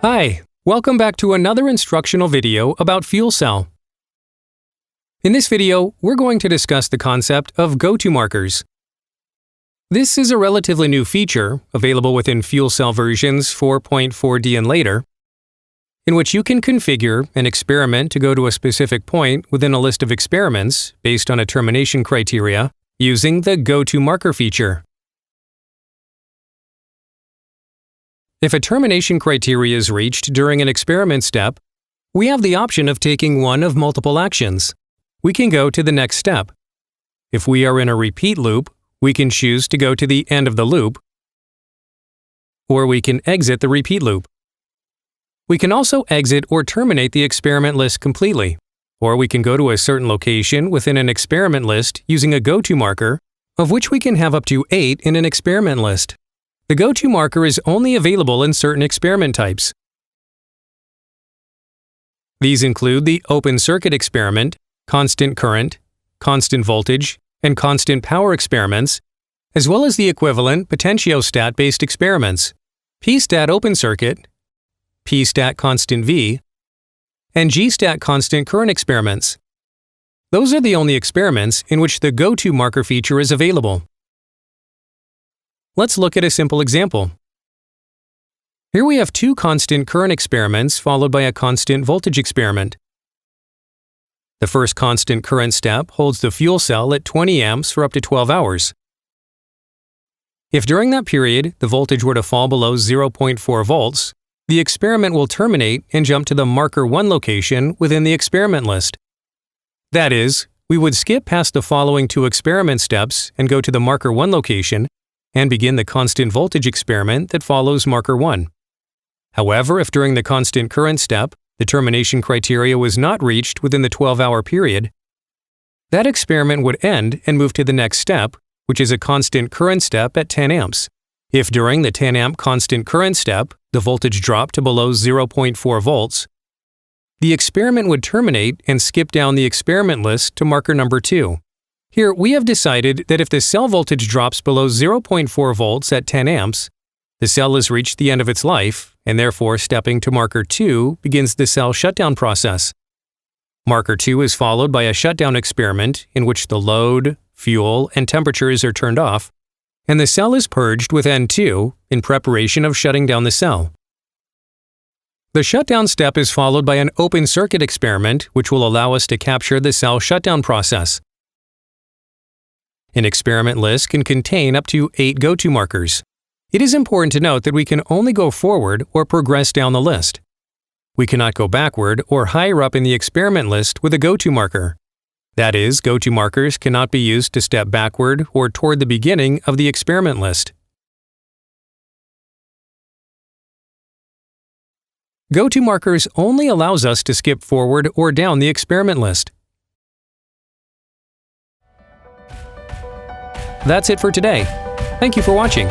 Hi, welcome back to another instructional video about FuelCell. In this video, we're going to discuss the concept of Goto Markers. This is a relatively new feature, available within FuelCell versions 4.4D and later, in which you can configure an experiment to go to a specific point within a list of experiments based on a termination criteria using the Goto Marker feature. If a termination criteria is reached during an experiment step, we have the option of taking one of multiple actions. We can go to the next step. If we are in a repeat loop, we can choose to go to the end of the loop, or we can exit the repeat loop. We can also exit or terminate the experiment list completely, or we can go to a certain location within an experiment list using a Goto marker, of which we can have up to 8 in an experiment list. The Goto marker is only available in certain experiment types. These include the open circuit experiment, constant current, constant voltage, and constant power experiments, as well as the equivalent potentiostat-based experiments, P-stat open circuit, P-stat constant V, and G-stat constant current experiments. Those are the only experiments in which the Goto marker feature is available. Let's look at a simple example. Here we have 2 constant current experiments followed by a constant voltage experiment. The first constant current step holds the fuel cell at 20 amps for up to 12 hours. If during that period the voltage were to fall below 0.4 volts, the experiment will terminate and jump to the marker 1 location within the experiment list. That is, we would skip past the following 2 experiment steps and go to the marker 1 location and begin the constant voltage experiment that follows marker 1. However, if during the constant current step, the termination criteria was not reached within the 12-hour period, that experiment would end and move to the next step, which is a constant current step at 10 amps. If during the 10 amp constant current step, the voltage dropped to below 0.4 volts, the experiment would terminate and skip down the experiment list to marker number 2. Here, we have decided that if the cell voltage drops below 0.4 volts at 10 amps, the cell has reached the end of its life, and therefore stepping to marker 2 begins the cell shutdown process. Marker 2 is followed by a shutdown experiment in which the load, fuel, and temperatures are turned off, and the cell is purged with N2 in preparation of shutting down the cell. The shutdown step is followed by an open circuit experiment which will allow us to capture the cell shutdown process. An experiment list can contain up to 8 Goto markers. It is important to note that we can only go forward or progress down the list. We cannot go backward or higher up in the experiment list with a Goto marker. That is, Goto markers cannot be used to step backward or toward the beginning of the experiment list. Goto markers only allows us to skip forward or down the experiment list. That's it for today. Thank you for watching.